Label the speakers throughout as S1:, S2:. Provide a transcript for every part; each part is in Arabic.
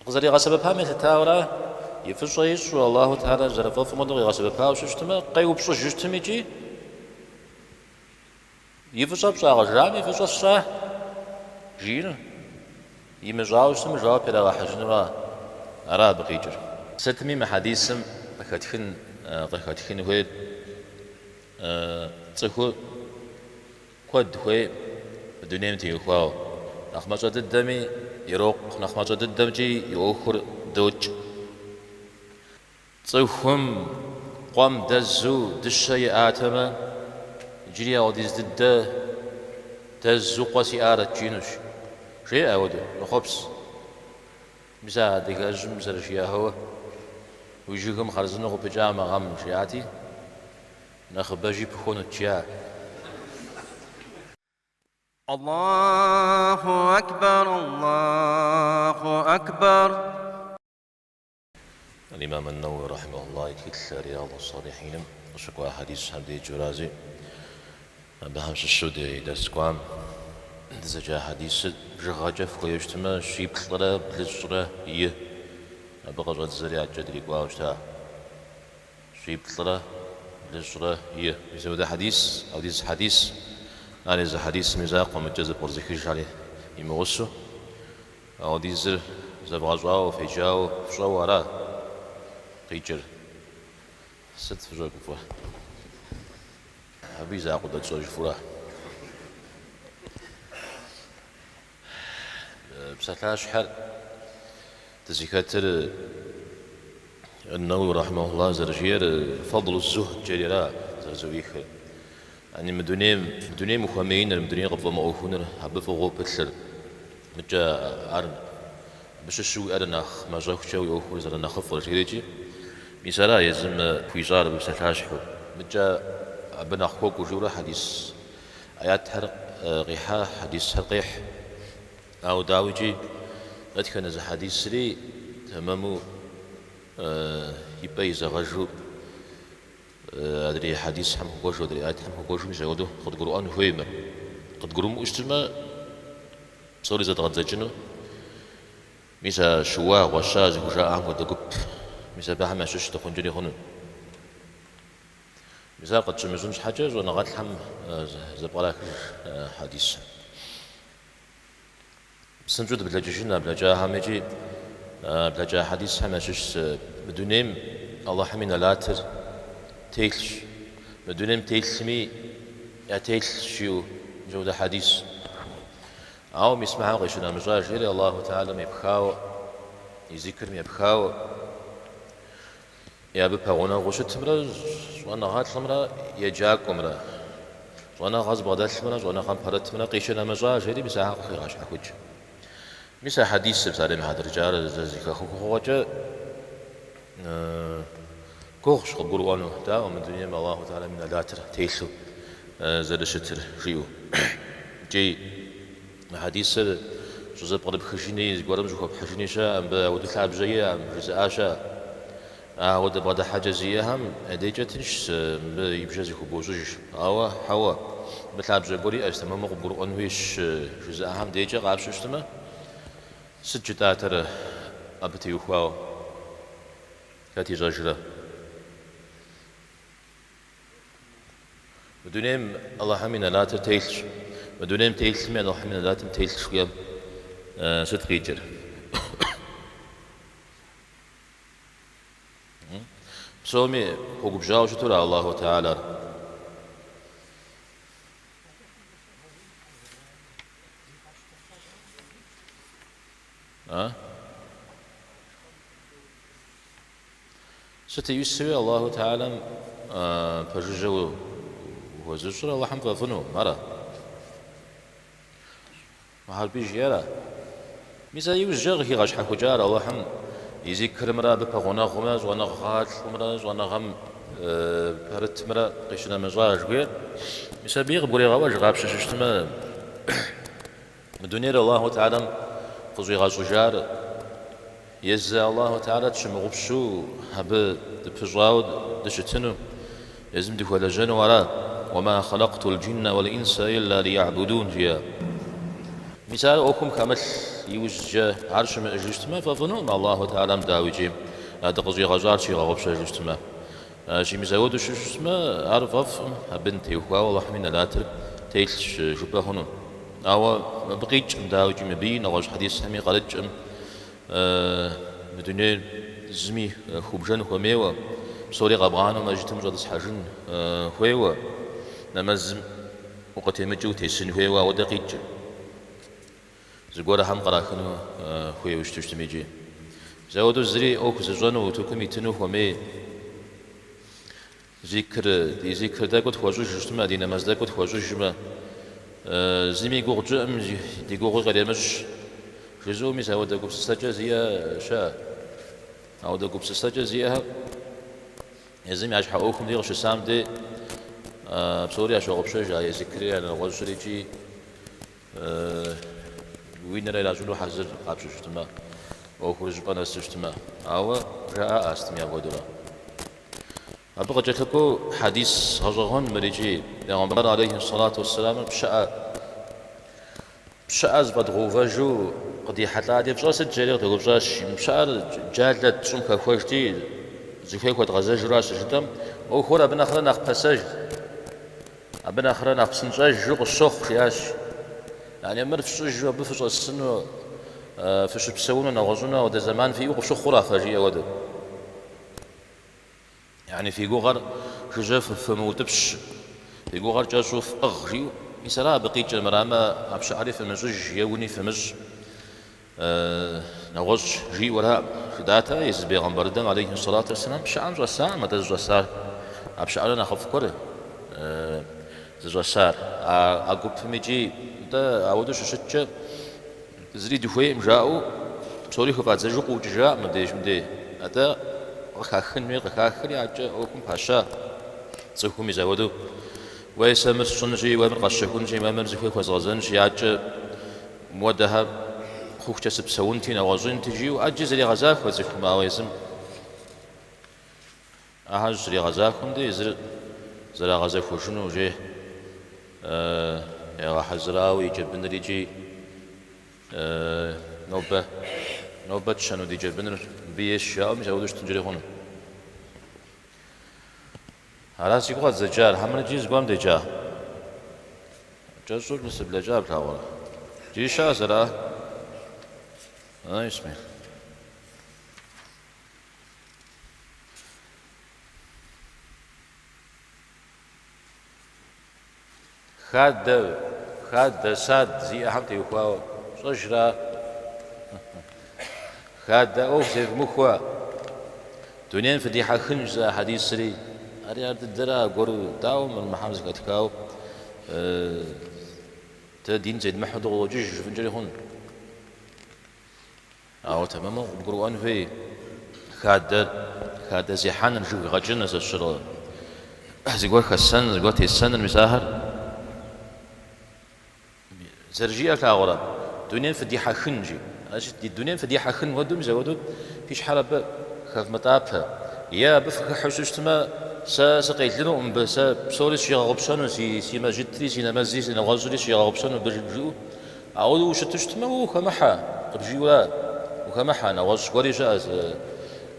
S1: غزري غسب بامي تتاورا يفشيش والله تعالى جرف فمدغ غسب باو شتما قيوب شو جتمي جي يفشب شاغ جامي يفشش شاه جيل يمجاوش مجاو بلا حجنرا أرا بقيجر ستمي محاديثم قخاتخن هو تخو قد هو الدنيا تيخواو نخمجة الدمي يروق نخمجة الدمجي يوخر دوج تخم قام دزو دشي آتما جريا وديز دد دزو قاسي آرت جينوش شيء أودو نخبس مسا ديكاج مسا شيء هو ويجيكم خرزنا غو بجامع غم شياتي نخبجي بخونو تشيا
S2: الله أكبر الله أكبر.
S1: الإمام النووي رحمه الله يكتل رياض الصالحين وشكوى حديث حمدي جرازي بهمش الشودي دسكوام زجا حديث جغاجف ويجتمع شيب طرا بلجرة يه بقى جد زريعة جدري قواوشتا شيب طرا بلجرة يه يسوي ده حديث أو ديز حديث أنا إذا حديث مزاق ومتجذب ورزقيش عليه يمغسو أو ديز زبغا جواو في جاو فشو وراه قيجر ست فجوك فوه أبي زاقو دا تسوج فوه بساتلاش حر تزكاتر النووي رحمه الله زرجير فضل الزهد جريرا زرزويخ يعني مدوني مخامين المدوني قبل ما أوفون حب فوق بتلر متجا عرن بس الشو أرناخ ما جاك شوي أوفون زر نخف ولا شيء مثلا يزم فيجار بساتلاش حر متجا بنا خوك وجورا حديث آيات حرق غيحة حديث حرقيح أو داوجي أتكلم إذا حديث سري تمامو يبيز غجو أدري حديث هم غجو أدري آيات هم غجو مش يقولوا قد قرآن هويمر قد قرآن مجتمع صوري زاد غزجنو ميسا شوا وشاز وجاء عم ودقب ميسا بهم شش تخنجني هون ميسا قد شمزونش حاجة ونغات هم زبالك حديث سنجود بلجينا بلجا همجي بلجا حديث همشش بدونيم الله حمينا لاتر تيلش بدونيم تيلسمي يا تيلشيو جودة حديث أو مسمعه غيشنا مجاج إلى الله تعالى ميبخاو يذكر ميبخاو يا ببغونا غشت مرة وانا غات مرة يجاك مرة وانا غاز بغداد مرة وانا غام برت مرة قيشنا مجاج إلى مساحة خي غاش حكوج مثل حديث بسالم هذا الرجال زيك خوجة كوخش قبروانو تا ومن دنيا ما الله تعالى من اللاتر تيسو زرشتر ريو جي حديث جزء قرب خشيني قرب جو خشيني شا أم بودلعب جيا أم جزء آشا ود بعد حاجة زيها هم ديجتش يبجزي خبوزج أو حوا بتلعب جبوري أجتمع مقبور أنويش جزء أهم ديجا قابش اجتمع سجداتر أبتي يخواو كاتي جاجرة بدونيم الله حمينا لا تتيلش بدونيم تيلش من الله حمينا لا تتيلش قيام ستقيجر بسومي حقوق جاو شتورا الله تعالى ستيسوي الله تعالى فججو وزجر الله حمد ظنو مرة ما هل بيجيرا ميزا يوجر هي غاش حكو جار الله حمد يذكر مرة ببغونا غماز وانا غات مرة وانا غم برت مرة قيشنا مزاج غير ميزا بيغ بوري غواج غابش ششتما دونير الله تعالى قزوي غاش جار يزا الله تعالى تشمغبشو هب دبجاود دشتنو يزم دي ولا جن ورا وما خلقت الجن والانس الا ليعبدون جيا مثال أوكم كامل يوجد عرش من أجلستما فظنون الله تعالى مداوجيم هذا قصدي غزار شي غوبش أجلستما شي مزود شو اسمه عارف أف بنتي وخوا والله حمينا لا ترك تيلش شبه هنون أو بقيت مداوجي مبين نغش حديث همي قالج بدون زمي خوبجن خوميوا بصوري غبغان وما جيت مجرد حاجن خويوا نمزم وقت يمجو تيسن خويوا ودقيق زغورا هم قراخنو خوي وشتشت ميجي زودو زري اوك زجنو توكم يتنو خومي ذكر دا قد خوجو جشتما دينا مزدا قد خوجو جما زمي غورجو ام دي غورو غدمش جزو مي زود قبس سجازيا شا او دا قبس سجازيا يزمي عاش حقوكم دي غش سام دي بسوريا شو غبش جاي ذكري انا غوجريجي وين راي لازم حزر قابش اجتماع او خرج بنا اجتماع او راى استميا غدرا ابغى جاتكو حديث هجرون مريجي پیغمبر عليه الصلاه والسلام بشاز بدغوفاجو قد حتى دي بجاس الجرير تغبجاش مشار جالت شنك خوشتي زكاي كو تغزاج راس جدم او خورا بن اخر ناق باساج ابن اخر ناق سنجاج جو الشخ ياش يعني مر في الجو بفش السن فش بسونا نغزونا ودا زمان في وقف شو خرافه جي ود يعني في جوغر جوجف في موتبش في جوغر جاشوف اغجي يسرا بقيت المرامه عبش عارف مزج يوني في مج نغز جي ولا داتا يز بيغمبر دم عليه الصلاه والسلام شعن جسا ما تجسا عبش علينا خف كره زجسار اقوب ميجي دا اودش شتش زري دخوي مجاو بصوري خفات زجو جا مدي هذا خاخن مي خاخر ياجا اوكم باشا زخومي زودو ويسمر سنجي ومر قشكون جي ممر زخوي خوزازن ياجا مودها خوك جسب سونتي نوازن تجي واجز لي غزاك وزخ ما ويزم اهاج لي غزاكم دي زرا غزاك وشنو جي يا حزراوي جبن ريجي نوبة شنو دي جبن بيش يا مش اودش تنجري هون على سيقوا الزجار هم نجيز قام دجا جزول نسب لجاب تاور جيشا زرا اسمي خاد ساد زي أحمد يخوا صجرا خاد أوف زي مخوا دنيا فديحة خنجة حديث سري أريد الدرا قرو داو من محمد كتكاو تدين زيد محمد وجيش فنجري هون أو تماما القرآن في خاد زي حان نشوف غجنا الشر زي قول خسن زي قول تيسن المساهر زرجية كاغرا دنيا فديحة خنجي أجد الدنيا فديحة خن ودم زودو فيش حرب خاف مطابها يا بفك حوشتما سقيت لهم بس بصوري شي غبشان سي ما جتري سي نمازي سي نغزري شي غبشان برجو أعودو شتشتما وخمحا برجي ولا وخمحا نغز قري جاز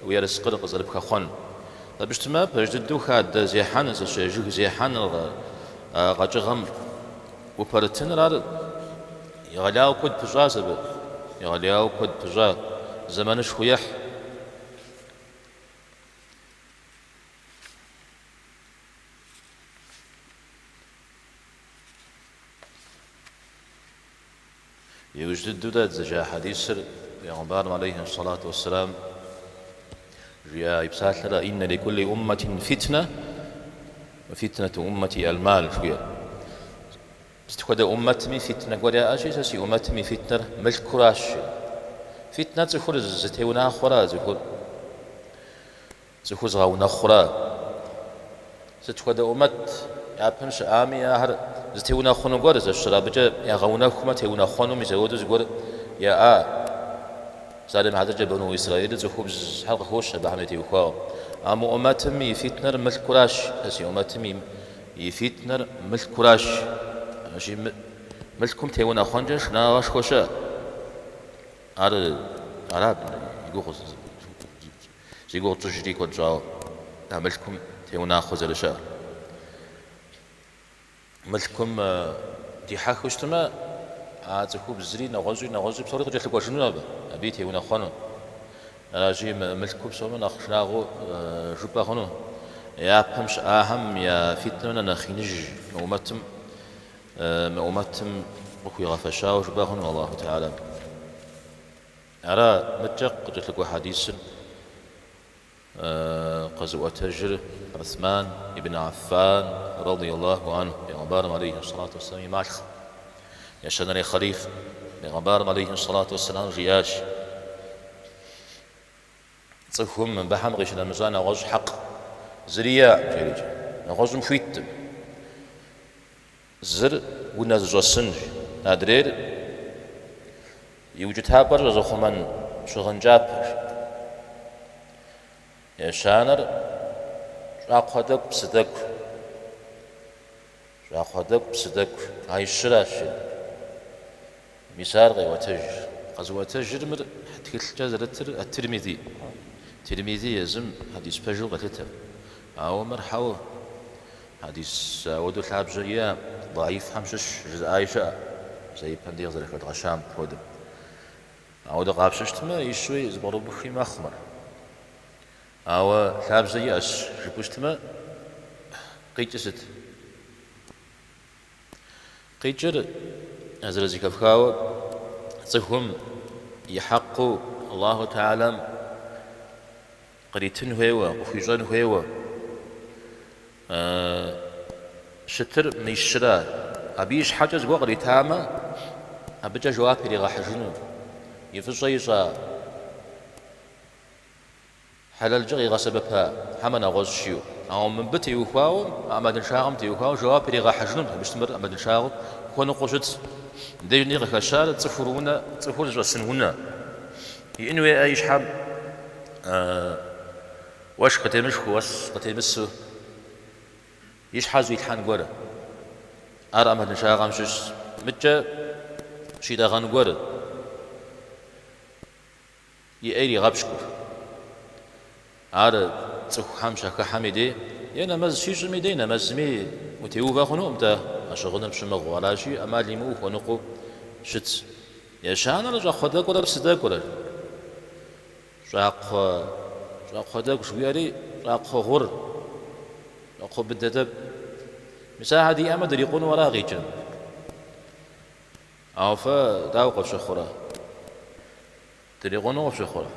S1: ويا رسقر قزر بخخون بشتما بجدو خاد زي حان زي حان غجغم وبرتن راد يغلاو كود بجا سبب يغلاو كود بجا زمان شويح يوجد دودات زجا حديث پیغمبر عليه الصلاة والسلام جاء يبسات لنا إن لكل أمة فتنة وفتنة أمتي المال شوية استخدى أمتي فتنة قولي أشي ساسي أمتي فتنة ملك كراش فتنة زخور زتيونا خورا زخور زغاونا خورا ستخدى أمت يابنش آمي ياهر زتيونا خونو قول زشرابجا يغاونا خما تيونا خونو مزودو زقول يا سالم هذا جبنو إسرائيل زخوب حلق خوش بحمتي وخاو أمو أمتي فتنة ملك كراش ساسي أمتي يفتنة ملك كراش ماشي ملكم تيونا خنجش ناغش خوشا عرب يقول تجري كود جاو ملكم تيونا خزلشا ملكم دي حق وشتما عاتكو بزري نغزي بصورة جات لك وشنو أبي تيونا خنو راجي ملكم بصورة نخشناغو جوبا خنو يا بمش أهم يا فتنة نخينج أمتم وكي غفشا وجوبا خنو الله تعالى أرى متجق جات لك حديث غزوة تجر عثمان بن عفان رضي الله عنه بغبار عليه الصلاة والسلام معلخ يشنري خليف بغبار عليه الصلاة والسلام جياش تصفهم من بحم غيش المزان غز حق زرياء جريج غز مفيت زر وناز زوسنج نادرير يوجد هابر زخمن شغن جابر يشانر راقودك بصدق هاي الشراشي مسار غي وتجر غزوة تجر مر حتى جازرتر الترمذي يزم حديث بجل قتلته أو مرحو حديث ودو الحاب جاية ضعيف حمشش جزء عايشة زي بنديغ زي الغشام ودم أو دو قابشش تما يشوي زبرو بخي مخمر أو حاب زي أش جبوش تما قيتشت قيتشر أزرزي كفكاو صفهم يحقوا الله تعالى قريتن هوا وخيجان هوا شتر من الشراء أبيش حاجة زوا قريتاما أبجا جواب اللي غاحجنو يفزيجا حلال جغي غسببها حمنا غزشيو أو من بتي يوفاو أمد الشاغم تيوفاو جواب اللي غاحجنو بيستمر أمد الشاغم كون قوشت ديني غكاشار تصفرونا تصفور جوسنونا ينوي أي شحاب واش قتيمش خواس قتيمسو يشحازو يتحان قورا أرى أمد الشاغم شش متجا شيدا غان قورا يأيري غابشكور أرى تصخ حمشا كحميدي يانا مز شيش ميدينا مزمي وتيوفا خنو أمتا أشغلنا بشمغ وراشي أما ليمو ونقو شت يشانا رجع خدك ولا بسدك ولا راق خدك شوياري راق غر راق بددب مساعدي أما دريقون ولا غيجن أو فا داو قف شخورا دريقون وقف شخورا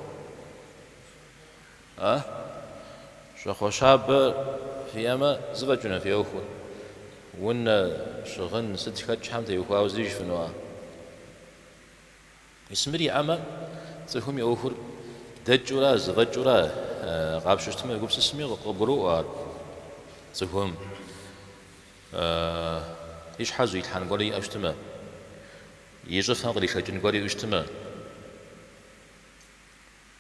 S1: شخو شاب في أما زبجنا في أوفو ون شغن ست كاتش حمد يوفا وزيج فنوا يسمري أما تفهم يوفر دجورا زبجورا قاب شتما يقول سسمي قبرو تفهم إيش حازو يتحن قولي أشتما يجف هنقلي شاجن قولي أشتما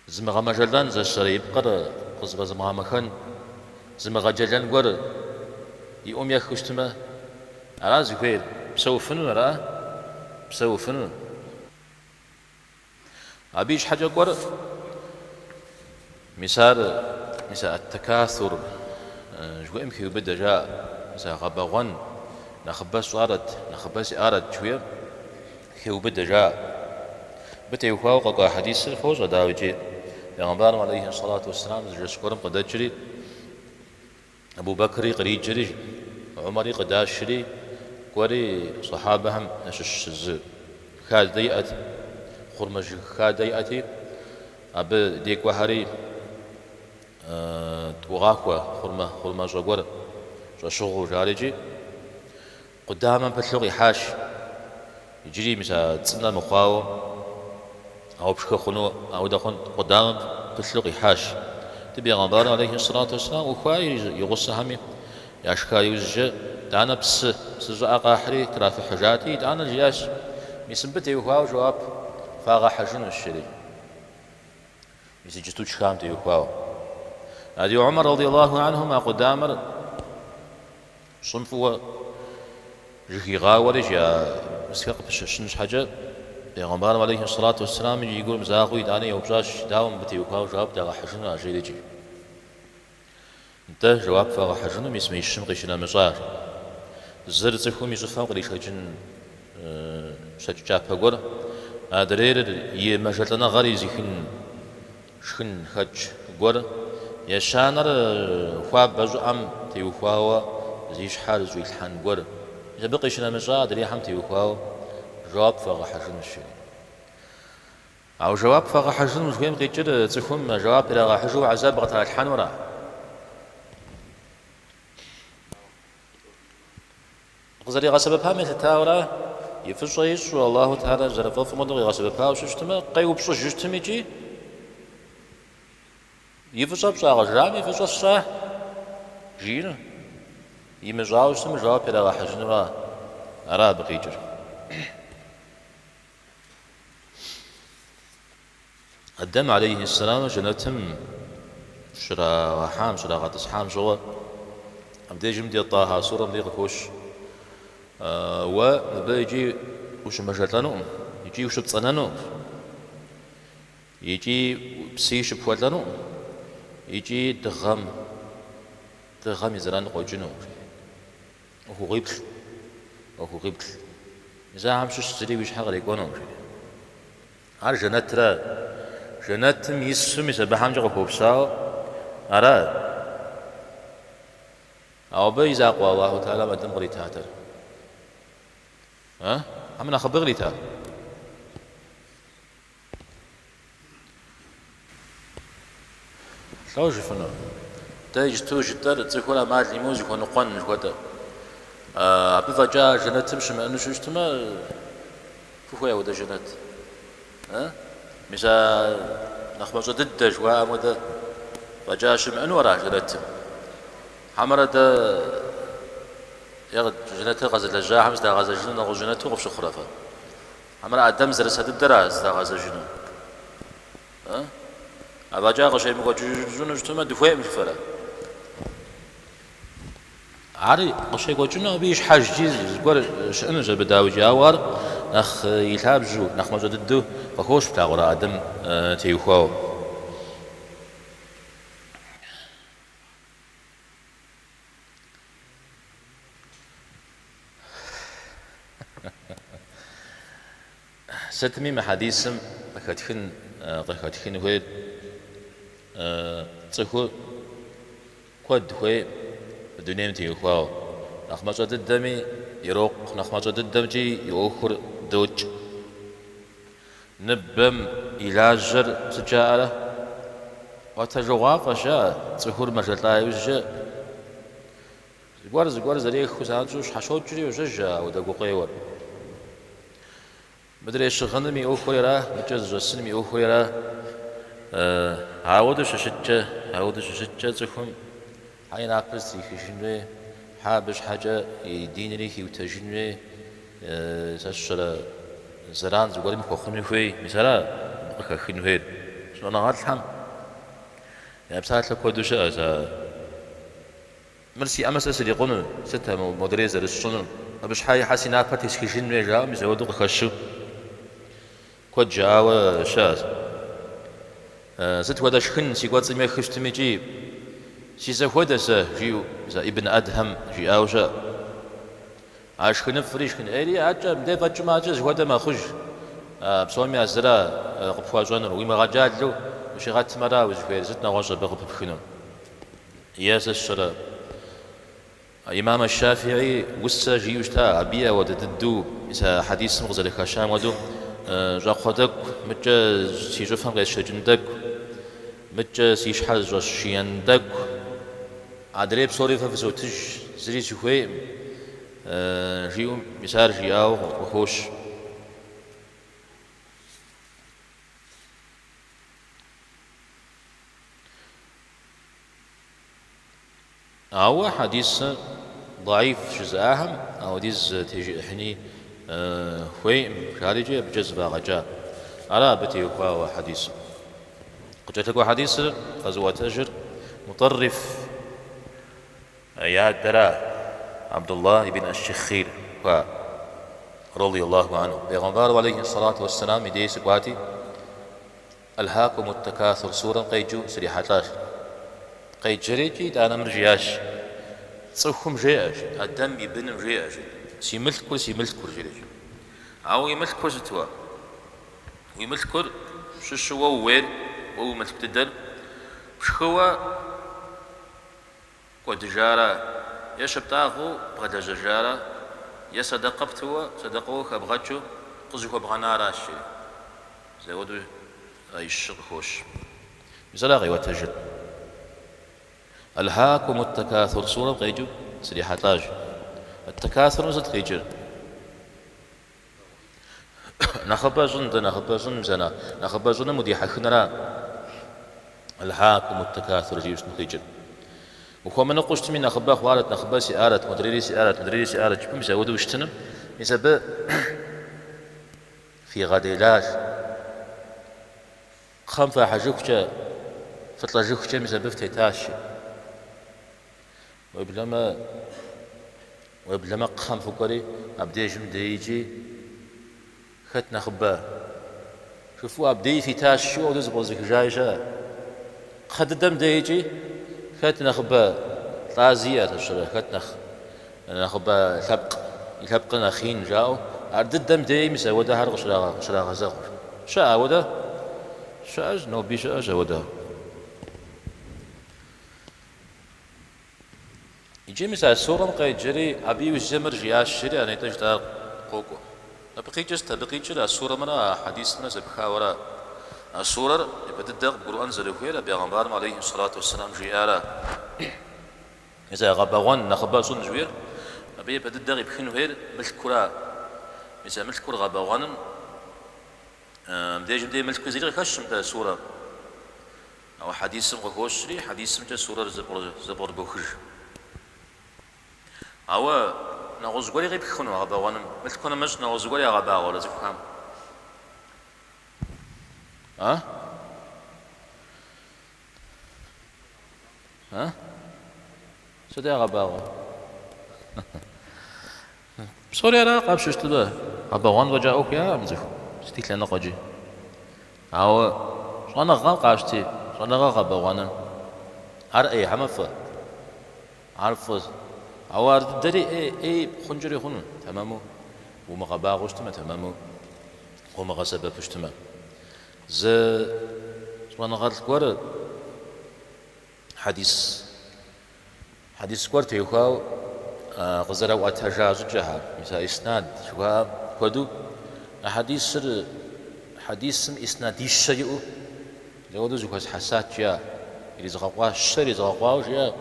S1: زمغا مجلدان زشري يبقر قصبا زمغا مخان زمغا جلدان قول يقوم يخشتما أرازي كوير بسوفنو بسوفنو أبيش حاجة قول مثال التكاثر جو إمكي يبدأ جاء مثال غباغون نخباس أرد شوية كي يبدأ جاء بتا يفاوق حديث الفوز وداوجي پیغمبر عليه الصلاة والسلام جسكورم قد جري أبو بكر قريب جري عمر قداش جري قوري صحابهم نشش خاد ديئت خرمج خاد ديئتي أب ديك وهري وغاكوا خرمة جوغور شغل جارجي قداما بتلغي حاش يجري مسا تسنى مخاو أو بشكا خنو أو دخن قدام بتلغي حاش تبي غنبار عليه الصلاة والسلام وخواي يغص همي ياشكا يوزج دانا بس أقا حري ترى في حاجاتي دانا الجياش يسنبت يخواو جواب فاغا حجن الشري يسجتو شكامت يخواو هذه عمر رضي الله عنه ما قدامر صنفوا جهي غاورج يا مسكق بشنش حاجة پیغمبر علیه الصلاة والسلام يقول مزاقوي داني يوبجاش داوم بتيوكاو جواب دا حجنا جيدجي انت جواب فاغ حجنا ميسمي الشم قيشنا مزار زر تخوم يزفاو قريش هجن شجاب بقول ادرير يمجلنا غريزي شخن حج قول يشانر خواب بجو ام تيوكاو زيش حال زوي الحان قول إذا بقيشنا مزار دري حم تيوكاو جواب فاغ حجن الشيء أو جواب فاغ حجن مش وين قيتشر تخوم جواب إلى حجو عذاب غتال الحان وراه غزري غسبب هامي تتاورا يفشيش والله تعالى جرفوا في مدغي غسبب هاو ششتما قيو بشو جشتمي جي يفشب شاغ جرامي يفشب شاه جير يمجاو شتم جواب إلى حجن وراه أرى بقيتشر الدم عليه السلام جنتم شرا وحام شرا غطس حام شغل أبدي جمدي طه صورة مدي قفوش وبيجي وش مجلانو يجي وش بصنانو يجي بسيش بفولانو يجي دغم يزران قوجنو وهو غيبل إذا عم شو سري وش حاجة يكونو عار جنت را جنت ميسم يسبحام جا قفوبساو أراد أو بيزا قوى الله تعالى ما دم غري تاتر ها همنا خبر غري تاتر شو شفنا تيج تو جتر تقول ما ليموز يكون قن جوده أبي فجأة جنت مش ما إنه شو اجتماع فوقه وده جنت ها مثلا نخبز ضد جوا مده فجأة شمعن ورا جنت حمرة ده يغد جنت غزل الجاح مس ده غزل جنة غجنت وغفش خرافة حمرة عدم زرس هاد الدراس ده غزل جنة ها أبا جا غشي مقول جنة جتما دفوع مش فرا عاري غشي قول جنة بيش حاج جيز قول شأنه جل بداوي جاور نخ يلعب جو نخ موجود الدو فخوش بتاع ورا آدم تيوخاو ستميم حديثم قخاتخين هو تخو كود هو الدنيا تيوخاو نخ موجود الدمي يروق نخ موجود الدمجي يؤخر دوج نبم إلاجر سجارة وتجواب فشاء تخور مجلتا يوجه زغوار زريخ خسانجوش حشود جري وججا ودقو قيور مدري شغنمي أخويرا مجز جسنمي أخويرا عاودو ششتة تخوم عين عقبس يخشنوي حابش حاجة يدين ريخي وتجنوي سشرة زران زغوري مخوخني خوي مثلا مخخين هير شلون غاتلحم يعني بساعة لكودوش مرسي أمس أسري قنو ستة مدريزة للشنون أبش حاجة حاسي ناقبت يسكشين ميجا مزودو قخشو كود جاوة شاز ست ودا شخن سيقوات زمي خشتمي جيب سيزا ودسة جيو ابن أدهم جي أوشا عاش خن فريش خن إيري عجب ده فجر ما جز وده ما خج بسومي أزرا قبوا جانر ويما غجال له وش غات مرا وزفير زتنا غاش بقب بخنو ياس الشرا إمام الشافعي وسا جيوشتا أبيا ودددو إذا حديث مغزل خشام ودو جاخدك متى سيجفن غير شجندك متى سيشحز رشيندك عدريب صوري ففزوتش زري شوي جيو مسار جياو وخوش أو حديث ضعيف جزء أهم أو ديز تيجي إحني خوي خارجي بجزء غجاء على بتي وقوا حديث قلت حديث غزوة أجر مطرف يا درا عبد الله بن الشخير رضي الله عنه بيغمبار عليه الصلاة والسلام يديس قواتي ألهاكم التكاثر سورة قيجو سريحتاش قيج جريجي دانا مرجياش تصوخم جياش الدم يبنم جياش سيملكور جريجي أو يملكور ستوا ويملكور شو وير وهو ملك تدر شخوا ودجارة يشبتاغو بغدا ججارة يصدقبتوا صدقوك أبغتشو قزوك أبغانا راشي زودو أي الشغل خوش زلاغي وتجد ألهاكم التكاثر سورة قيجو سريحة تاج التكاثر نزد قيجر نخبزن مزنا نخبزن مديحة خنرا ألهاكم التكاثر جيوش نقيجر وخو من قشت من نخبا خوارت نخبا سيارت مدري سيارت شبم زودو اشتنم يسبب في غديلاش خمفة حجوكشة فطلع جوكشة مسبب تيتاشي وبلما قام فكري أبدي جمدي يجي خت نخبا شوفوا أبدي في تاش شو ودوز بوزك جايشة خد الدم ديجي خت نخبا طازية تشري خت نخبا يلحبق نخين جاو أرد الدم دي مسا ودا هرق شراغ زغر شاء ودا شاء نو بيش ودا يجي مسا السورة مقاي جري أبي وزمر جياش شري أنا تجدار قوكو تبقي جري السورة منا حديثنا سبخا ورا السورة يبدأ القرآن زلوكيرا بيغمبار عليه الصلاة والسلام جيارا إذا غباوان نخبا صن جوير أبي يبدأ يبخنو هير ملكورا إذا ملكور غباوان مدي ملكو زيري خشم دا سورة أو حديث غوشري حديث مجا سورة زبر بوخر أو نغوزغوري غيب خنو غباوان ملكونا مش نغوزغوري غباو ولا زفهم ها سودي غباو بسوري أنا قابش اشتبه غباوان وجاوك يا مزف ستيك لنا قجي أو شانا غان قاشتي شانا غباوان أرأي حمفة عارف أو أردري أي خنجري خنون تمامو وما غباغوش تمامو وما غسبب اشتما ز شانا غالت كور حديث كور تيوخاو غزرا واتجاز جها مثل إسناد شوها كودو حديث إسناد الشيء جودو زوجة حسات جا إذا زغوا الشر زغوا جا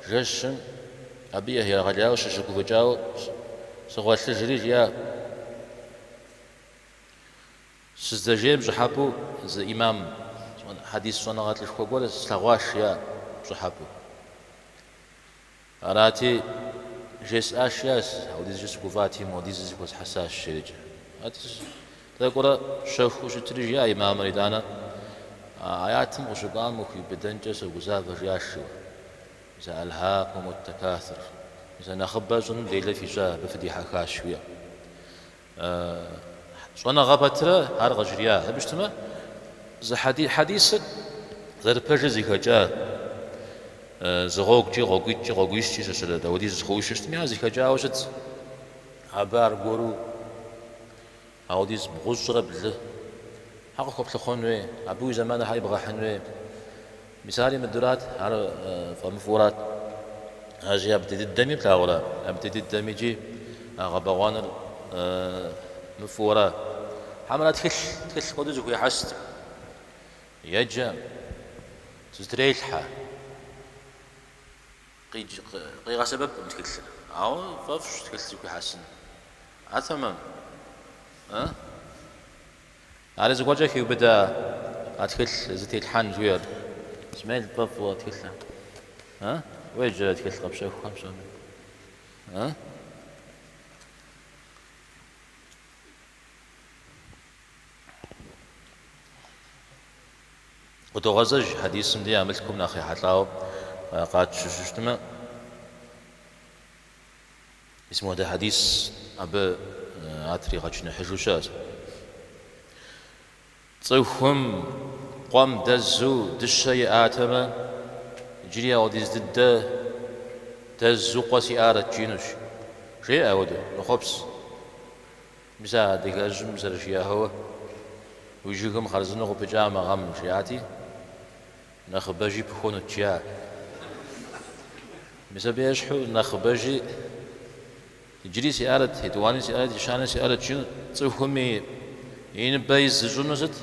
S1: جشن أبيه يا غلاو شجكو جاو زغوا الشجري جا سزدجيم جحابو ز إمام حديث صنعات الشكوكول سلغواش يا جحابو أراتي جيس أشياس أو ديز جيس قفاتي مو ديز جيس حساس شريج تقول شوف وش تريجي إمام ريدانا آياتهم وشقان مخي بدنجس وقزاف رياشو إذا ألهاكم التكاثر إذا نخبزن ليلة في جاه بفديحة خاشوية صنع غبترا هرغ جريا بشتما ز حديث غير بجزي خجا زغوك جي غوغيش جي سسلا دودي زخوش استميا زي خجا وشت عبار غورو أوديز بغزرة بله حق خبط خونوي أبوي زمان هاي بغا حنوي مثالي مدرات على فمفورات هاجي أبتدي الدمي بلا ولا أبتدي الدمي جي غبغان مفورة حملات تخش خدوز وكي حست يجا تزريلحة قيغا سبب متكلسل أو فافش تكلسل وكي حسن تمام على زوجة كي بدأ أتكل زتي الحان زوير سمعت الباب وأتكل ويج أتكل خمسة وتغزج حديث مدي عملتكم ناخي حتلاو قاد ششتما اسمه هذا حديث أب عتري غتشنا حجوشات صوفهم قام دزو دشي آتما جريا وديز ضد دزو قاسي آرت جينوش شيء أودو نخبص مسا ديجاج مسا شيء هو ويجيكم خرزنو بجامع غم شياتي نخبجي بخونو تشيا مسا بيشحو نخبجي جري سيارة هدواني سيارة شانة سيارة جينو صوفهم ين بايز جنوزت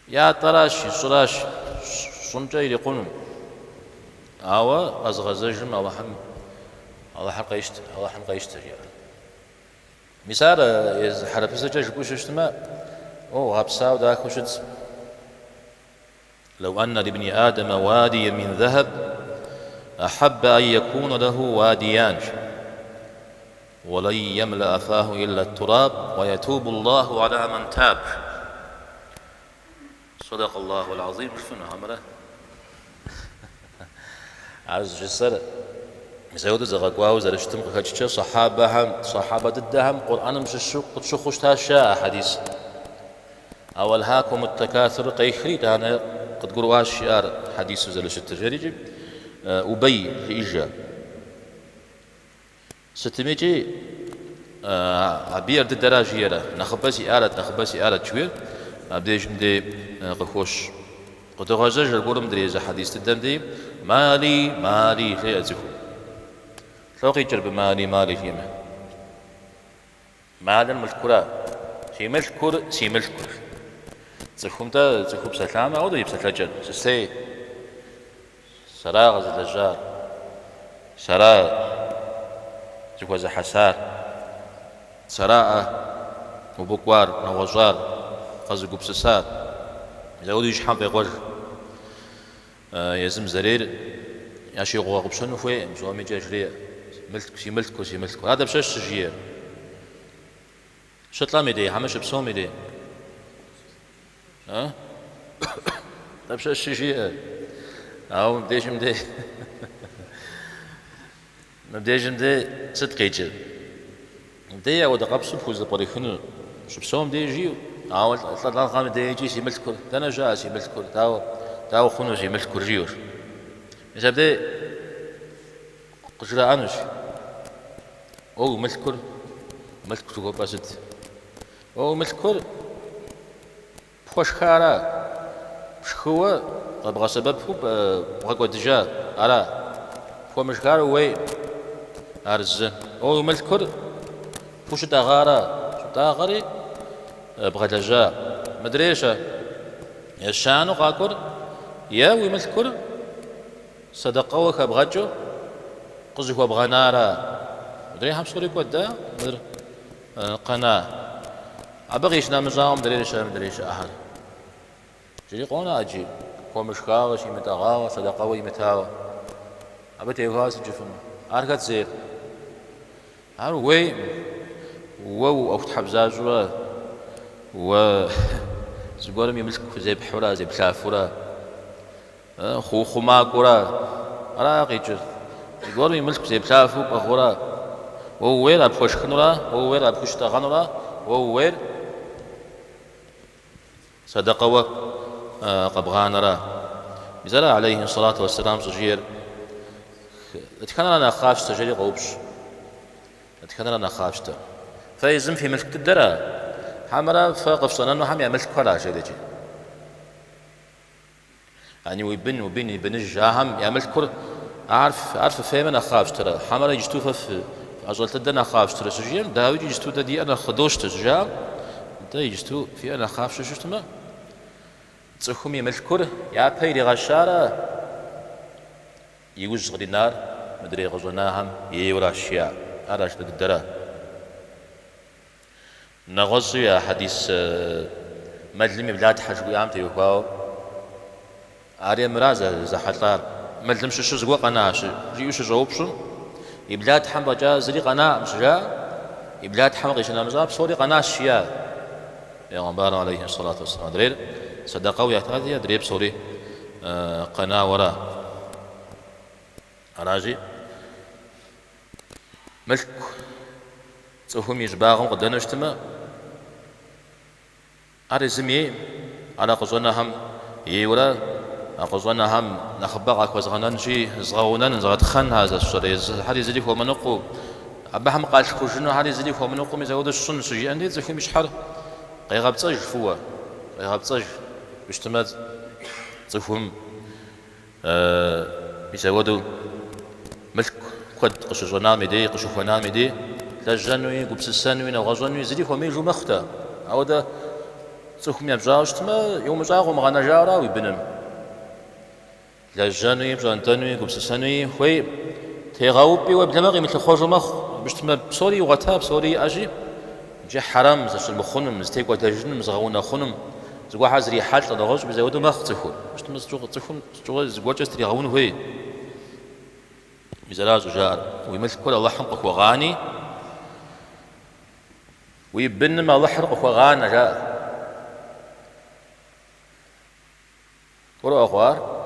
S1: يا تراش صراش صنجا يقولون أوا أزغزجم أو حم الله حلقة يشت الله حلقة يشتري مثال إذا حرف زجاج بوش اجتماع أو غبسا وذاك وشت لو أن لابن آدم واديا من ذهب أحب أن يكون له واديان ولن يملأ فاه إلا التراب ويتوب الله على من تاب صدق الله العظيم شفنا عمره عز جسر مسعود زغقواو زرشتم قكتش صحابة الدهم قرآن مش الشوق تشوخش تاشا حديث أول هاكم التكاثر قيخريد أنا قد قروا الشعار حديث زلش التجاري أبي إيجا ستميجي عبير الدراجية نخبسي آلة شوير أبديش مدي قخوش قد غزج القرم دريزة حديث الدم دي مالي شيء أزفو شوقي جرب مالي فيما مالا مشكورا سي مشكور زخوم دا زخوم سلامة أو دا يبسلجل سي سراغ زلجار سراغ زخوة زحسار سراء وبكوار نوجار قزقو بسسار يزودو يشحن في غور يزم زرير ياشي غوغ بشنو فوي مزوامي جاجري ملك هذا بشاش سجير شطلا ميدي حمش بسوم ميدي ها ده بشاش سجير او مبديش مدي صدقي جل مدي او دقبسو بوز بريخنو شبسوم دي جيو أول طلع قام ديجي سي ملكور تنا جا سي ملكور تاو خنو سي ملكور جيور يسبدي قجرا أنوش أو ملكور هو باسد أو ملكور بخوش خارا بشخوة طبعا سبب هو بغاقو دجا أرا بخو مشخارا وي أرز أو ملكور بوش تاغاري بغدجا مدريشة يشانو قاكر يا ويملكر صدقوك بغجو قزكو بغنارا مدري هم سوري كودا مدر قناة أبغيش نامزام مدريشة أحد جري قونا أجيب كومشكاغ شي متاغاغ صدقوي متاغ أبتي غاز جفن أركت زير أرو وي وو أخت حبزاجوا و زقولهم يملك زي بحورا زي بشافورا خما كورا راقي جر زقولهم يملك زي بشافو بخورا ووير أبخوش خنورا ووير أبخوش تغنورا ووير صدقوا قبغانرا مثلا عليه الصلاة والسلام صجير اتكنا لنا خافش تجري قوبش اتكنا لنا خافش فيزم في ملك الدرا حمرا فقف صنانو هم يعمل كلا شيء دجي يعني ويبن الجاهم يعمل كل عارف فهم أنا خافش ترى حمرا يجتوفه في عزلت الدنا خافش ترى سجيم داوي يجتو دي أنا خدوش تجا ده يجتو في أنا خافش شو تما تسخم يعمل كل يا بيري غشارة يوز غدي نار مدري غزوناهم يورا أشياء هذا شد الدرا نغزو يا حديث مدلمي بلاد حج قيام تيوكاو عاريا مرازة زحطار مدلم شو زقوا قناش جيوش جاوبشن يبلاد حم رجا زري قنا مش جا يبلاد حم قيشنا مزاب صوري قناش يا غنبار عليه الصلاة والسلام درير صدقوا يا هذه دريب صوري قنا ورا أراجي ملك صحوم يجباغم قدنا اجتماع أرزمي على قصونا هم يورا قصونا هم نخبق أكوزغنان شيء زغونان زغتخن هذا الشيء هذه زدي هو منقو أبهم قال شكوشنا هذه زدي هو منقو مزود السن سجي عندي زخم مش حر قيغاب تج فوا قيغاب تج اجتماع صحوم يزودوا ملك قد قشونا مدي قشوفنا مدي لجنوي قبس السنوي نغزنوي زدي هو ميجو مختا أو ده صحوم يبجاوشتما يوم جاغو مغانا جارا ويبنم لجنوي بجانتنوي قبس السنوي خوي تيغاوبي وبدماغي مثل خوجو مخ بشتما بسوري وغتاب بسوري أجي جي حرام زش المخونم زتيك وتجنم زغونا خونم زغوا حزري حاج لدغوش بزودو مخ تخون بشتما زغوا زغوا جستري غون هوي مزلاج جار ويمثل كل الله حنقك وغاني ويبنم الله حرقك وغانا جار ورا أخوار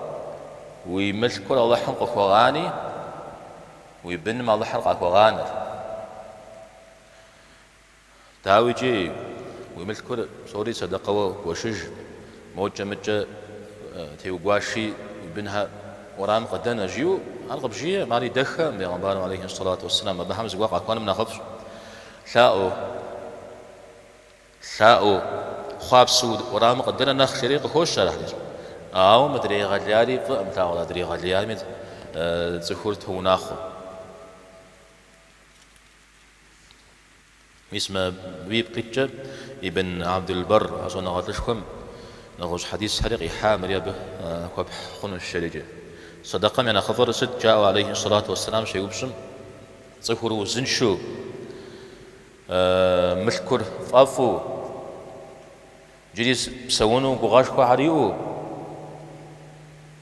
S1: ويمثل كل الله حنقك وغاني ويبنم الله حرقك وغانا تاويجي ويمثل كل صوري صدقة وشج موجة مجة تيوغواشي يبنها ورام قدنا جيو أرغب جيه مالي دخة من غنبارم عليه الصلاة والسلام أبا حمز واقع كون من أخف ثاؤ خواب سود ورام قدنا نخ شريق خوش شرح لي أو مدري غالياري فأمتع ولا دري غالياري من زخورته وناخو اسمه بيب قتشة ابن عبد البر أظن غاتشكم نغوش حديث حريقي حامل يبه خواب خون الشريجة صدقة من خبر ست جاء عليه الصلاة والسلام شيء بسم زخورو زنشو مشكر فافو جريس بسونو بغاش كو عريو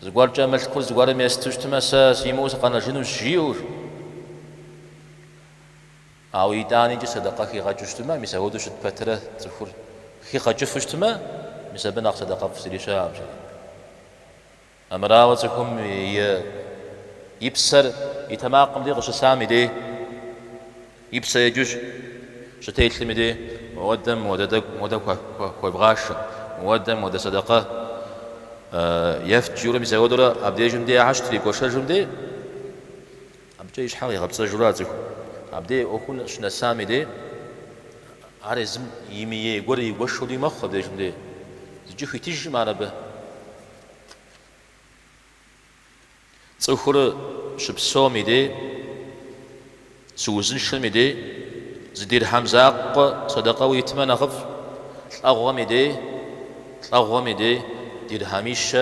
S1: زغوار جا مشكر زغوار ميستشتما سيموس قانا جنو جيور أو يداني جي صدقة كي غاجشتما مساودو شد فترة زخور كي غاجفشتما مسابنا صدقة في سري شام أمراوزكم يبسر يتماقم دي غش سامي دي يبسر يجوش شتيت لي دي مودم ودك كوبغاش مودم ود صدقة يفت جورا مساودورا أبدي جندي عشتري كوشل جندي أبدي إيش حاجة غبصة جوراتكم أبدي أكون شنا سامي دي عارزم يمي غوري وشو دي مخ أبدي جندي زجي في تيجي معنا به صخور شبسو ميدي سوزن شميدي زدير حمزاق صدقة ويتمنى غف أغواميدي دير هميش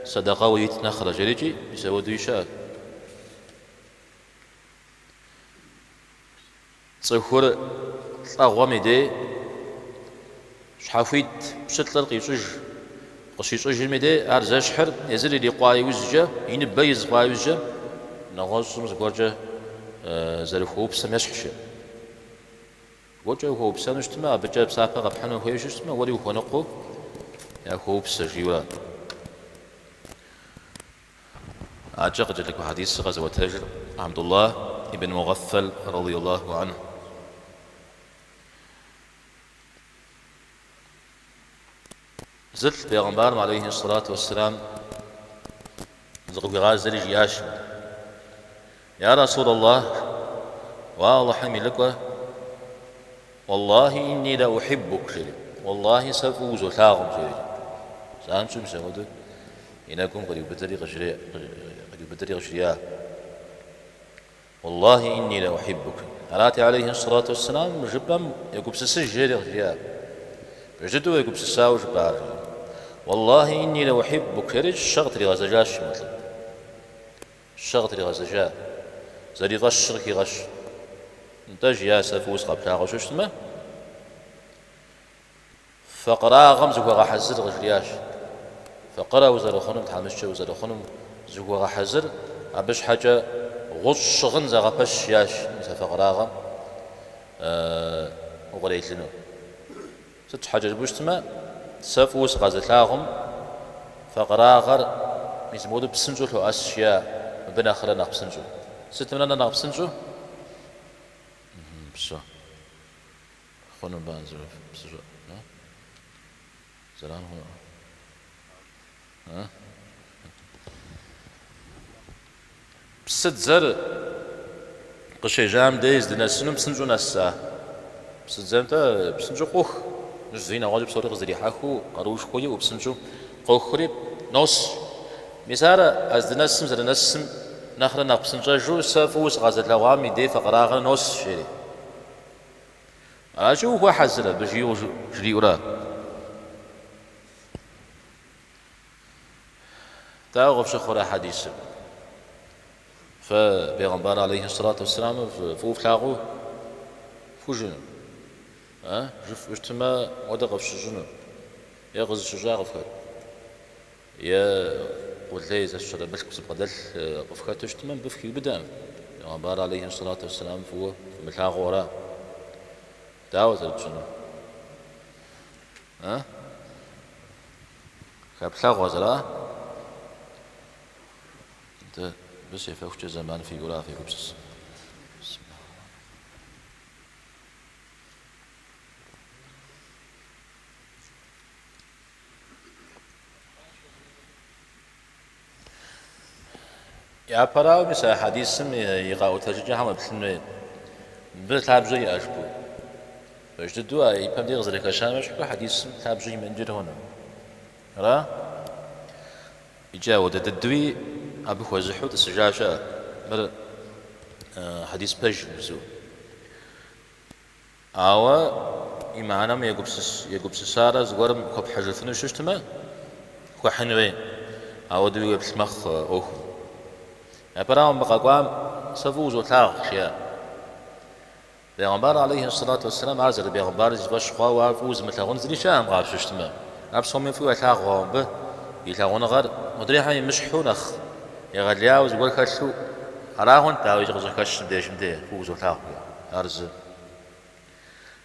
S1: صدقة ويتنا خرجريجي يسوي دويشا صخور أغواميدي شحافيت بشتلر قيسوج قصيص جميدة أرزاش حر يزري لي قاي وزجة ينبيز قاي وزجة نغاص مزقوجة زرفو بسميش حشة وجه هو بسنجتما بجاب سافا قبحنا هو يجتما ولي هو نقو يا هو بسجيولا أعجق جلك حديث غزوة هجر عبد الله ابن مغفل رضي الله عنه زلت بيغمبار عليه الصلاة والسلام زغوي غازل جياش يا رسول الله والله حمي لك والله إني لا أحبك شري والله سأفوز وثاغم شري سأنشم سهود إنكم قد يبتري غشريا والله إني لا أحبك أراتي عليه الصلاة والسلام جبا يقول سسجري غشريا بجدو يقول سساو جبار والله إني لا أحبك شري الشغط غزجاش مثلا الشغط غزجا زري غش كي غش انتج يا سفوس قبل غشوش ما فقرا غمز وغا حزر غجرياش فقرا وزر خنم تحمش وزر خنم زوغا حزر ابش حاجه غش غنز غبش ياش فقرا غم وغريت لنا ست حاجه بوشتما سفوس غزلاغم فقرا غر ميزمود بسنجو لو اشياء بنا خرنا بسنجو ست مننا نغبسنجو بسو خونم بانزر بسجو زران ها بسد زر قشي جام ديز دنسنم بسنجو نسا بسد زمتا بسنجو قوخ زين واجب صوري غزري حاكو قروش خويا وبسنجو قوخري نص مسارة از دنسم زر نسم نخرا نقبسنجو جو سافوس غازت لوامي دي فقراغ نص شيري أشوف هو حزرة بجيو جري وراه تاغف شخورا حديث فبيغمبار عليه الصلاة والسلام فوف لاغو فوجن جف اجتماع ودغف شجن يغز شجاع غفكر يا قلت لي إذا الشرع بس كسب قدل غفكر تجتماع بفكي بدام بيغمبار عليه الصلاة والسلام فوف ملاغو وراه دعوة الجنة كابلاغ وزرا انت بس يفوش زمان في قرا في قبس يا براو بس حديث يقاو تجي هم بسنه بتابجي اشبو بجدوا يفهم دي غزلك عشان مش كل حديث تابجي من جد هنا را يجاود الدوي أبو خوزحو تسجاشة مر حديث بيج بزو أوا إيمانا ما يقبس سارة زغرم خب حجثنا ششتما وحنوين أوا دوي بسمخ أوه أبراهم بقاقوام سفوز وتاغ شيا بيغمبار عليه الصلاة والسلام عزل بيغمبار زباش خوا وفوز متلاغون زري شام غاب ششتما أبصهم يفو يتاغون به يتاغون غير مدري حي مشحون أخ يغلياو زقول كشو أراهن تاوي جغز كش دي فوز وتاغ أرز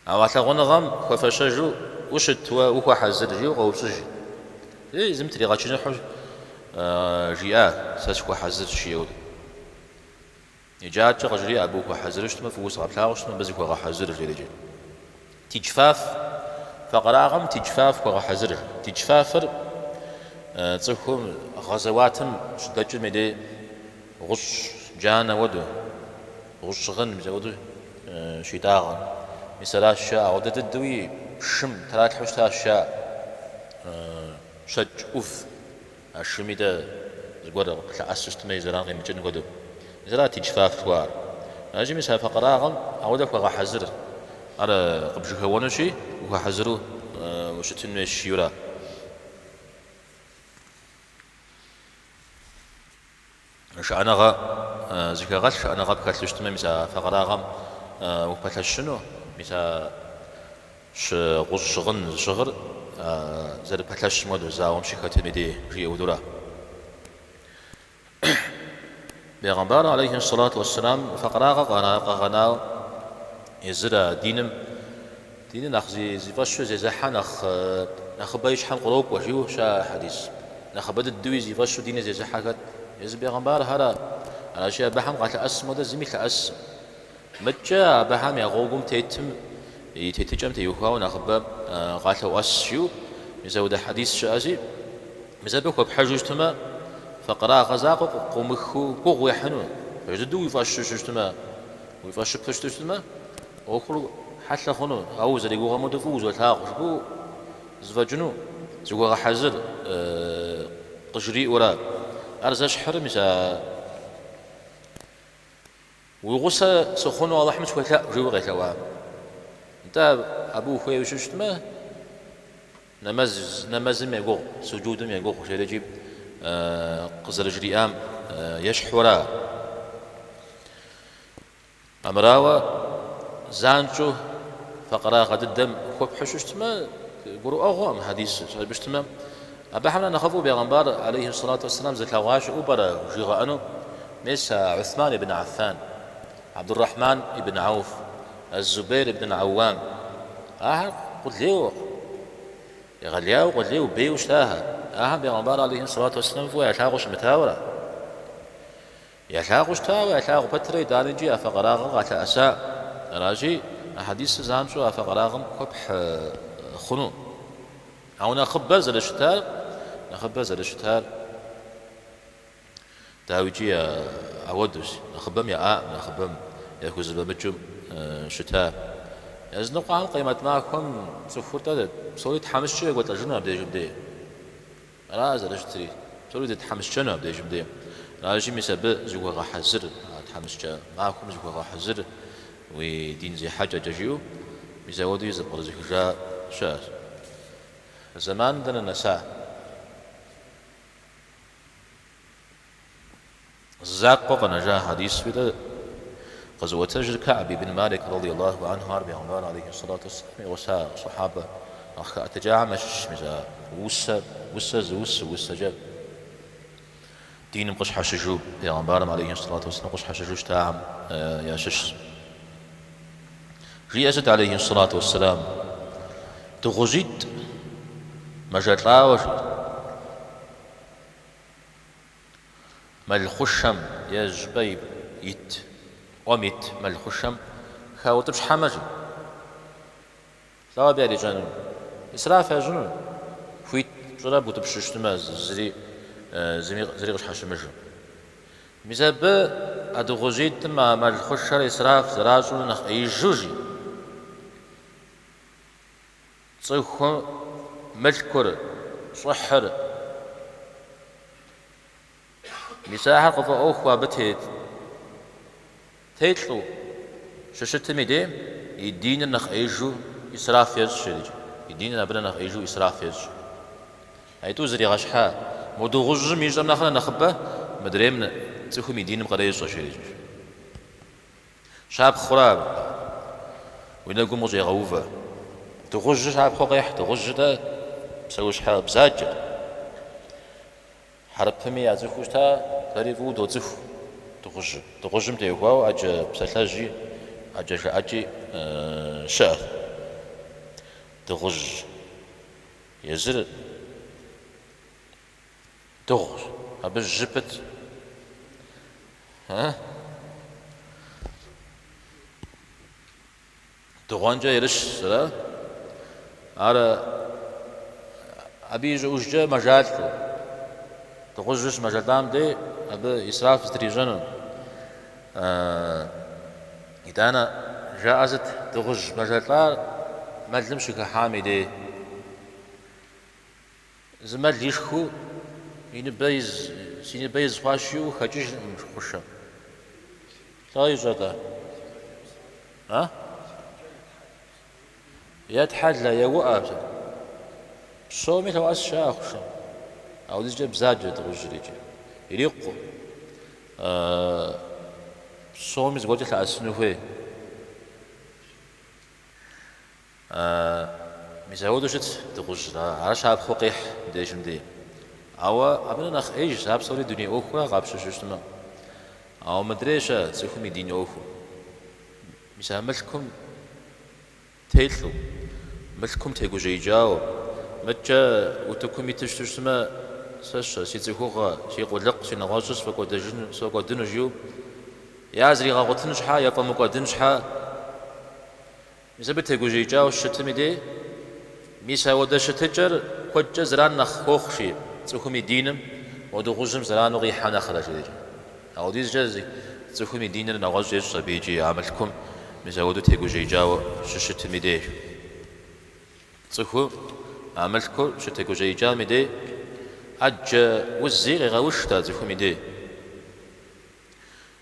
S1: أو تاغون غم خفشجو وشت وهو حزر جي وغوسجي إيه زمتري غاتشين حج جياء ساسكو حزر شيود يجات غجري أبوك وحزرشت ما فوس غبلاغشت ما بزك وغحزر جريجي تجفاف فقراغم تجفاف وغحزر تجفافر تصحهم غزواتم شدج مدي غش جانا ودو غش غن مزودو شيطاغ مثلا الشاء ودد الدوي شم ثلاث حشتا الشاء شج أوف الشميدة زقور أسست ميزران غير مجن قدو زرا تجفاف توار أجي مسها فقراغم أودك وغحزر على قبجك ونشي وغحزرو وشتنو الشيورا شأنغا زكاغات شأنغا بكاتلشتما مسها فقراغم وباتلشنو مسها غشغن شغر زر باتلش مودو زاوم شكاتي مدي جي ودورا بيغمبار عليه الصلاة والسلام فقراغا غنا يزرا دينم نخزي زفاشو زحا نخ بايش حن قروب وجيو شا حديث نخ بد الدوي زفاشو دين زحا كات يز بيغمبار هرا على شيء بحم قال اسم ودا زمي تأس متجا بحم يغوغم تيتجم تيوخاو نخبا قال واسشو يزود حديث شازي مزبك بحجوجتما فقراء غزاق قومخو قوغ يحنو فجدو يفاششتما ويفاششتما وخلو حتى خنو او زري قوغ مدفوز وتاغ شبو زفجنو زقوغ حزر قجري ورا ارزاش حرمسا ويغسى سخنو الله حمد ولا جو غيتوا انت ابو خويا وششتما نمز ميغو سجود ميغو شي يجيب قزر جريام يشحورا أمراوة زانجو فقرا غد الدم خوب حشوشتما قروا أغوام حديث بشتما أبا حمنا نخافو بيغمبار عليه الصلاة والسلام زي تلغاش أوبرا جيغا أنو ميسا عثمان بن عفان عبد الرحمن بن عوف الزبير بن عوام قلت ليه يغلياو قلت ليه بيو شتاها بيغمبار عليه الصلاة والسلام فو يتلاغوش متاورا يتلاغوش تاورا يتلاغو بطري دارنجي أفقراغ غاتا أساء راجي حديث زانشو أفقراغم كبح خنو أو نخبز الشتار داويجي أودس نخبم يا نخبم يأخذ بمجم شتار يزنق عن قيمة معكم سفورتا سوري تحمس شيء قلت أجنب بدي جبدي راز الاشتري سوري تحمس شنو بدي جبدي راجي مسبب زوجة غحزر تحمس شيء معكم زوجة غحزر ودين زي حاجة جيو بيزودوا يزبط زي جا شاش زمان دنا نساء زاق قنا جاء حديث في غزوة كعب بن مالك رضي الله عنه عربي عمر عليه الصلاة والسلام وسا صحابة أخ أتجامش مزا وسا جاب دين قش حشجو بيغمبارم عليه الصلاة والسلام قش حشجو تاعم يا شش رئاسة عليه الصلاة والسلام تغزيد مجرد مال خشم يا جبيب يت وميت مال خشم خاوتبش حمجي لا بيالي جانون إسراف يا جنون فويت جراب وتبششتما زري غش حشمجو ميزاب أدو غزيد ما مال خشر إسراف زراجو نخ أي جوجي صيخو ملكر صحر مساحة قفا أخوة بتهيد تيتلو ششتمي دي يدين نخ أيجو إسراف يز شريج يدين نبنا نخ أيجو إسراف يز أيتو زري غشحا مودو غزم يجرم نخنا نخبه مدريمنا تسيخو ميدين مقريز شريج شاب خراب وينقو مجي غوفا تغج شعب خوقيح تغج ده بسويش حرب بزاجر حرب فمي يعزفوش تا تاريفو دوزفو تغج متيقواو أجا بسلاجي أجي شاء تغج يزر تغج أبس جبت ها تغانجا يرش سلا على أبي جوجة مجال تغجش مجال دام دي أبي إسراف تريجنا إذا أنا جازت تغج مجال لا ما تلمش كحامي دي زمان ليشخو سين بيز فاشيو خجيش مش خشم لا يجدا ها يتحلى يوقف صومي لو أشياء خشم أو دي جاب زاجة تغجري يريقو صومي زوجة الأسنوفي ميزاودو شت تغجر عرش عاب خوقيح ديشم دي أو أبنا نخ إيش عاب صوري دنيا أخرى غابش ششتما أو مدريشة سيخو ميدين أخرى ميزا ملكم تيتلو ملكم تيجو جيجاو متى وتكون يتشتشما سش سيتزخوغا سيقولق سينغاشس فقدجن سوقدنجيو يازري غاغوتنجحا يفمقدنجحا ميزبت تيجو جيجاو شتميدي ميسا ودشتجر كوجا زران نخوخشي تسخومي دينم ودغوجم زران غيحانا خلاجي أو ديز جازي تسخومي ديننا نغاجي صبيجي عملكم ميسا ودو تيجو جيجاو شتميدي تسخو عملكو شتيجو جيجا ميدي أج وزير غوشتا زخومي دي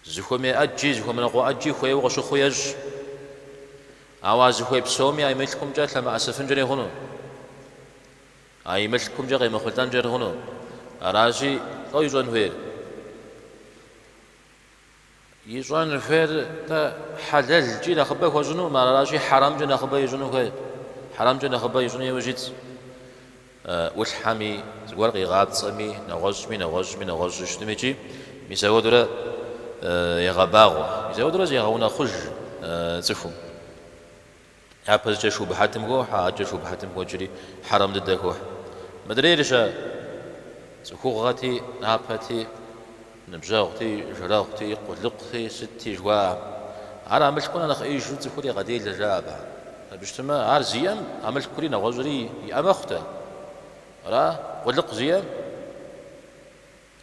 S1: زخومي أجي زخومي نقو أجي خوي وغشو خويج أواز خوي بسومي أي ملكم جات لما أسفن جري هنو أي ملكم جري مخلطان جري هنو أراجي أو يجوان فير يجوان فير تا حلال جي نخبه وجنو ما أراجي حرام جي نخبه يجنو خوي حرام جي نخبه يجنو يوجد والحامي ورقي غاب صمي نغج شتميجي ميساودرا يغباغو ميساودرا يغونا خج تفهم هابز جشو بحاتم جو حاجشو بحاتم جو جري حرام ضدكو مدري ليش سكوغاتي هاباتي نبجاغتي جراغتي قلقتي ستي جوا ар амыл куна нах ижу цхури гадел жаба биштма ар зиям амыл кури нагозри амахта ра ولق زيام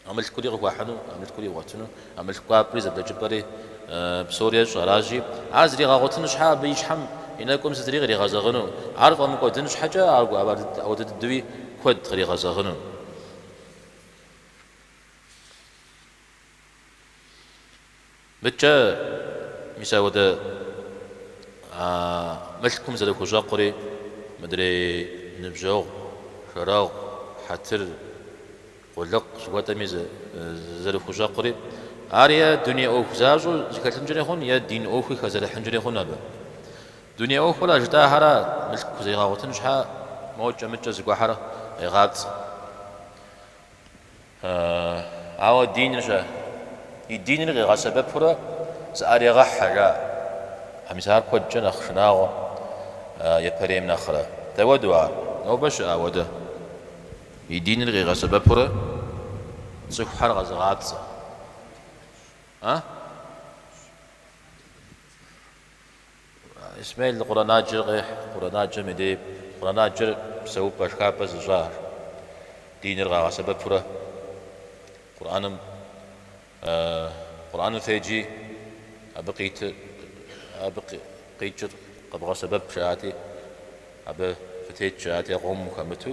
S1: عملت كوري غواحنو عملت كوري غواتنو عملت كوابريز بدا جبري بسوريا شراجي عازري غاغوتن شحال بيشحم إنكم ستري غري غازغنو عارف أم كودنش حاجة عارف أو تدوي كود غري غازغنو بتجا مساودة ملكم زاد خجاقري مدري نبجو شراغ حتر قلق شوات ميز زاد خجاقري عاريا دنيا أو خزاجو زكاة الجنيخون يا دين أو خي خزال الحنجنيخون أبا دنيا أو خلا جتا هرا ملك زي غاوتن شحا موجة متجا زقوا حرا غات عاو الدين رجا الدين رجا غاسبب فرا سأري غحرا همسار كود جن أخشناغو يبريم نخرا تودوا نو باش أودا الدين رجا غاسبب فرا زقوا حرا غات إسماعيل القرآن جرح قرآن جمدي قرآن جر سووا بشكاب زجار دين الرغا سبب فرة قرآن ثيجي أبقيت قيجر قبغى سبب شاتي أب فتيت شاتي قوم مكمتو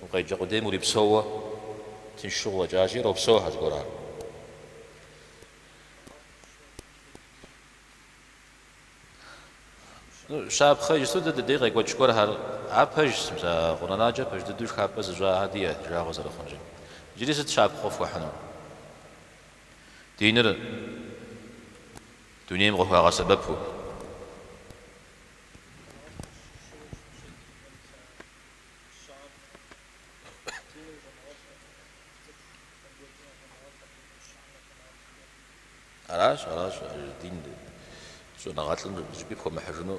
S1: وقيجر قديم وري بسوة تنشغل جاجي رو بسوة هزقران شاب خيج سود الدقيقة يقول شكور هر عبهج سمسا قرناجة بهج ددوش خابز جا هدية جا غزر خنجة جلست شاب خوف وحنو دينر دنيا مغفى غسببه علاش دين شو نغاتلن جبيبكم محجنو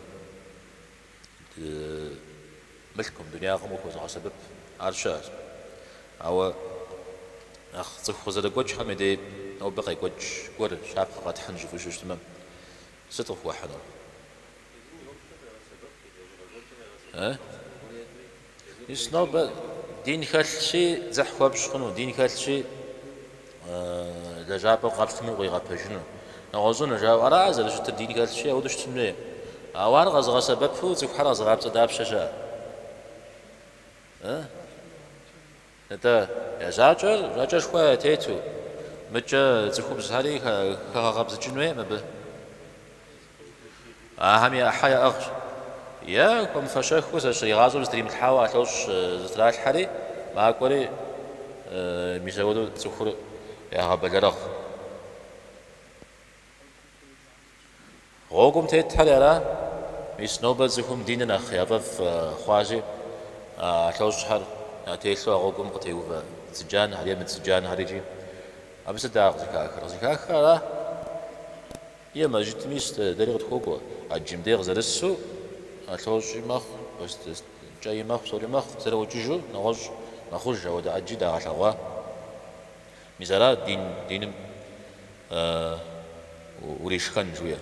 S1: ملكم دنياكم وكوز سبب عرشات أو أخ تصف خزر قوتش حمدي أو بقي قوتش قر شعب قد حنج في شو تمام ستف واحد يسنو دين خال شيء زحوا بشخنو دين خال شيء لجاب قابت مو غير بجنو نغزون جاب أراز اللي شت الدين خال شيء ودش تملي أوار غزغ سبب فوز وحرز غابت داب شجاع هذا يا زاجر شوية تيتو متى تخوب زهري كغاب زجنوي ما به هم يا حيا أغش يا كم فشخ وز شيء غازو زدري متحاول توش زراعة حري ما أقولي ميزودو تخور يا هبجرخ غوكم تيت حريرا ميسنوبة زكم ديننا خيابف خواجي توش حر تيسوا غوكم قتيوفا سجان هريا من سجان هريجي أبس داغ زكاخر لا يا ما جيت ميست دريغ تخوكو أجيم ديغ زرسو أتوش مخ بس جاي مخ صوري مخ زرو جيجو نوج نخرج ودا أجي دا عشوا ميزارا دين وريشخن جويا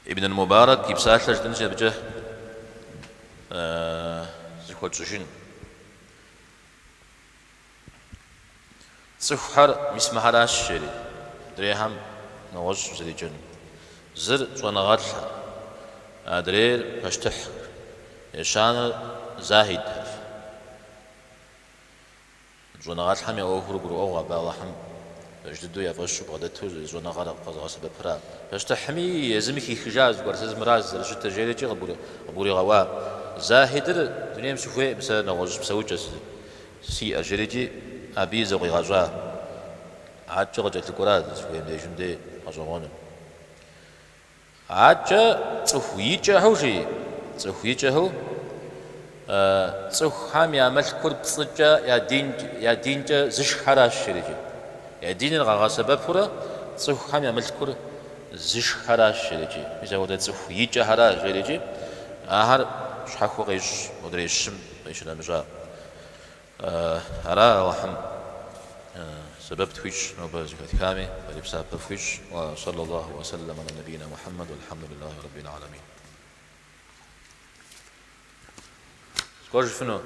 S1: ابن المبارك يبساش لجدنش بجه زكوت سجن صحر مسمهراش شري دريهم نوج زري جن زر زونغات أدرير بشتح يشان زاهد زونغات هم يأوفر برو أو هم جدو يفشوا بغدتو زونغات قصة سببرا بشتح مي يزمكي خجاز ورسز مراز رجت جيرتي غبوري غوا زاهدر دنيا مسوي بس نوج بسوي سي أجريجي أبي زوجي غجا عاد جت الكرات شوي مديشون دي غجوانه عاد تفويجه هوشي تفويجه هو تف حام يعمل كرب صجة يا دين زش حراش شريجي يا دين الغا سبب فرا تف حام يعمل كرب زش حراش شريجي إذا وده تفويجه حراش شريجي آخر شحكو غيش مدري الشم غيش نمجا أرا وحم سبب تويش نوبازك كامي فلبسا بفويش وصلى الله وسلم على نبينا محمد والحمد لله رب العالمين. سكوش فنو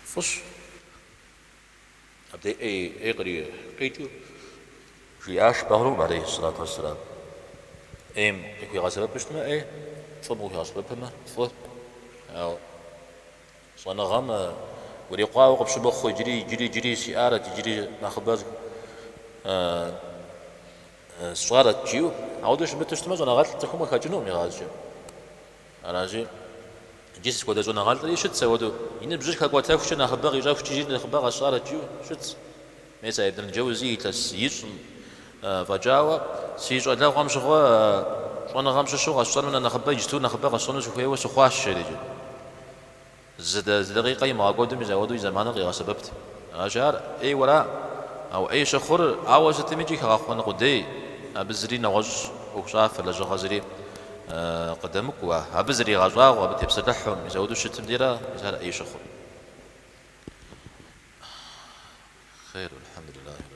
S1: فش أبدأ أي قرية قيتو جياش بهرو عليه الصلاة والسلام إيم يكوي غاسبة بشتما إيه فمو غاسبة بما فو أو صانا غام وريقا وقب شبخو جري سيارة تجري ناخباز صارت جيو عودش بتشتما زونا غالت تكون خاجنوم يغازجو أنا جي جيس كودا زونا غالت يشت سودو ين بجيش كاكوا تاكوش ناخباغ يجاوش تجي ناخباغ صارت جيو شت ميسا ابن الجوزي تسيج فجاوا سيج لا غامش غوا وانا غامش شو غاشطر من ناخباغ يجتو ناخباغ صونو شويه وسخواش شريجو زد دقيقه ما قدم زودو زمان غير سببت اجار اي ولا او اي شخور عاوز تمجي كاخوان قدي ابزري نوج وشاف لجو غزري قدامك وابزري غزا وبتبسلحهم يزودوا الشتم ديرا يزال اي شخور خير الحمد لله.